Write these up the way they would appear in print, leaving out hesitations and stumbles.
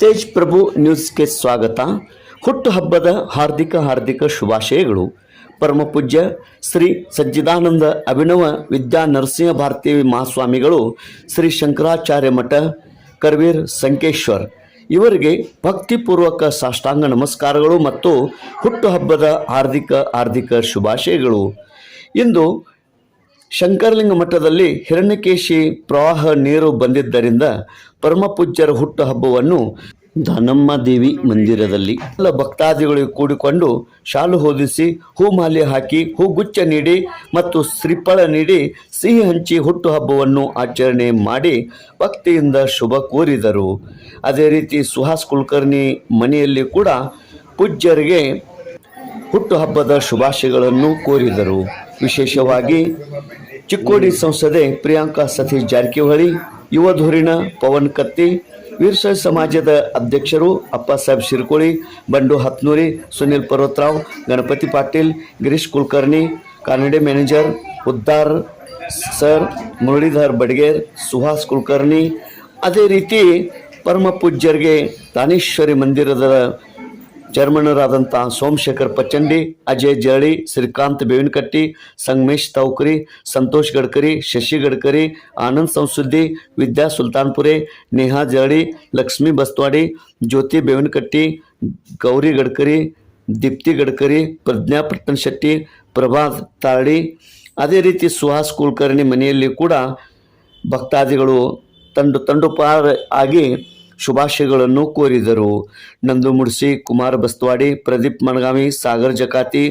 ತೇಜ್ ಪ್ರಭು ನ್ಯೂಸ್ಗೆ ಸ್ವಾಗತ. ಹುಟ್ಟುಹಬ್ಬದ ಹಾರ್ದಿಕ ಶುಭಾಶಯಗಳು. ಪರಮ ಪೂಜ್ಯ ಶ್ರೀ ಸಜ್ಜಿದಾನಂದ ಅಭಿನವ ವಿದ್ಯಾ ನರಸಿಂಹ ಭಾರತಿ ಮಹಾಸ್ವಾಮಿಗಳು, ಶ್ರೀ ಶಂಕರಾಚಾರ್ಯ ಮಠ ಕರ್ವೀರ್ ಸಂಕೇಶ್ವರ್ ಇವರಿಗೆ ಭಕ್ತಿಪೂರ್ವಕ ಸಾಷ್ಟಾಂಗ ನಮಸ್ಕಾರಗಳು ಮತ್ತು ಹುಟ್ಟುಹಬ್ಬದ ಹಾರ್ದಿಕ ಶುಭಾಶಯಗಳು. ಇಂದು ಶಂಕರಲಿಂಗ ಮಠದಲ್ಲಿ ಹಿರಣ್ಯಕೇಶಿ ಪ್ರವಾಹ ನೀರು ಬಂದಿದ್ದರಿಂದ ಪರಮ ಪೂಜ್ಯರ ಹುಟ್ಟುಹಬ್ಬವನ್ನು ದಾನಮ್ಮ ದೇವಿ ಮಂದಿರದಲ್ಲಿ ಎಲ್ಲ ಭಕ್ತಾದಿಗಳು ಕೂಡಿಕೊಂಡು ಶಾಲು ಹೊದಿಸಿ ಹೂಮಾಲೆ ಹಾಕಿ ಹೂಗುಚ್ಛ ನೀಡಿ ಮತ್ತು ಶ್ರೀಫಳ ನೀಡಿ ಸಿಹಿ ಹಂಚಿ ಹುಟ್ಟುಹಬ್ಬವನ್ನು ಆಚರಣೆ ಮಾಡಿ ಭಕ್ತಿಯಿಂದ ಶುಭ ಕೋರಿದರು. ಅದೇ ರೀತಿ ಸುಹಾಸ್ ಕುಲಕರ್ಣಿ ಮನೆಯಲ್ಲಿ ಕೂಡ ಪೂಜ್ಯರಿಗೆ ಹುಟ್ಟುಹಬ್ಬದ ಶುಭಾಶಯಗಳನ್ನು ಕೋರಿದರು. ವಿಶೇಷವಾಗಿ ಚಿಕ್ಕೋಡಿ ಸಂಸದೆ ಪ್ರಿಯಾಂಕಾ ಸತೀಶ್ ಜಾರಕಿಹೊಳಿ, ಯುವ ಧುರೀಣ ಪವನ್ ಕತ್ತಿ, ವೀರಶೈವ ಸಮಾಜದ ಅಧ್ಯಕ್ಷರು ಅಪ್ಪಾಸಾಹೇಬ್ ಶಿರಕೋಳಿ, ಬಂಡು ಹತ್ನೂರಿ, ಸುನಿಲ್ ಪರ್ವತರಾವ್, ಗಣಪತಿ ಪಾಟೀಲ್, ಗಿರೀಶ್ ಕುಲಕರ್ಣಿ, ಕಾನಡೆ ಮ್ಯಾನೇಜರ್ ಉದ್ದಾರ್ ಸರ್, ಮುರಳೀಧರ್ ಬಡಗೇರ್, ಸುಹಾಸ್ ಕುಲಕರ್ಣಿ, ಅದೇ ರೀತಿ ಪರಮ ಪೂಜ್ಯರಿಗೆ ತಾನೇಶ್ವರಿ ಮಂದಿರದ ಚೇರ್ಮನರಾದಂಥ ಸೋಮಶೇಖರ್ ಪಚ್ಚಂಡಿ, ಅಜಯ್ ಜರಳಿ, ಶ್ರೀಕಾಂತ್ ಬೇವಿನಕಟ್ಟಿ, ಸಂಗಮೇಶ್ ತೌಕರಿ, ಸಂತೋಷ್ ಗಡ್ಕರಿ, ಶಶಿ ಗಡ್ಕರಿ, ಆನಂದ್ ಸಂಸುದ್ದಿ, ವಿದ್ಯಾ ಸುಲ್ತಾನ್ಪುರೆ, ನೇಹಾ ಜರಳಿ, ಲಕ್ಷ್ಮೀ ಬಸ್ತವಾಡಿ, ಜ್ಯೋತಿ ಬೇವಿನಕಟ್ಟಿ, ಗೌರಿ ಗಡ್ಕರಿ, ದೀಪ್ತಿ ಗಡ್ಕರಿ, ಪ್ರಜ್ಞಾ ಪಟ್ಟಣಶೆಟ್ಟಿ, ಪ್ರಭಾತ್ ತಾರಡಿ, ಅದೇ ರೀತಿ ಸುಹಾಸ್ ಕುಲಕರ್ಣಿ ಮನೆಯಲ್ಲಿ ಕೂಡ ಭಕ್ತಾದಿಗಳು ತಂಡುಪಾರ ಆಗಿ ಶುಭಾಶಯಗಳನ್ನು ಕೋರಿದರು. ನಂದು ಮುಡ್ಸಿ, ಕುಮಾರ್ ಬಸ್ತವಾಡಿ, ಪ್ರದೀಪ್ ಮಣಗಾಮಿ, ಸಾಗರ್ ಜಕಾತಿ,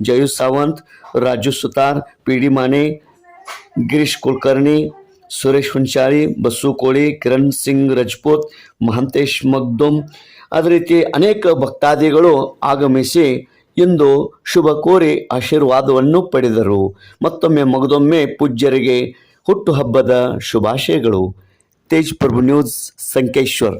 ಜಯು ಸಾವಂತ್, ರಾಜು ಸುತಾರ್, ಪಿ ಡಿ ಮಾನೆ, ಗಿರೀಶ್ ಕುಲಕರ್ಣಿ, ಸುರೇಶ್ ಹುಂಚಾಳಿ, ಬಸ್ಸು ಕೋಳಿ, ಕಿರಣ್ ಸಿಂಗ್ ರಜಪೂತ್, ಮಹಂತೇಶ್ ಮಗ್ದುಮ್, ಅದೇ ರೀತಿ ಅನೇಕ ಭಕ್ತಾದಿಗಳು ಆಗಮಿಸಿ ಇಂದು ಶುಭ ಕೋರಿ ಆಶೀರ್ವಾದವನ್ನು ಪಡೆದರು. ಮಗದೊಮ್ಮೆ ಪೂಜ್ಯರಿಗೆ ಹುಟ್ಟುಹಬ್ಬದ ಶುಭಾಶಯಗಳು. ತೇಜ್ ಪ್ರಭು ನ್ಯೂಸ್ ಸಂಕೇಶ್ವರ್.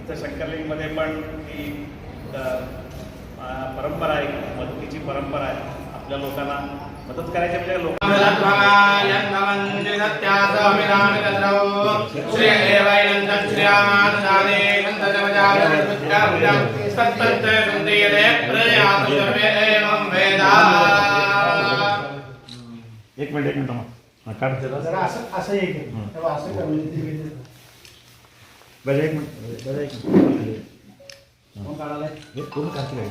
तर शंकरलिंगमध्ये पण ही परंपरा आहे, मदतीची परंपरा आहे. आपल्या लोकांना मदत करायची, आपल्या एक मिनिट असं बरं एक मिनिट कोण काढते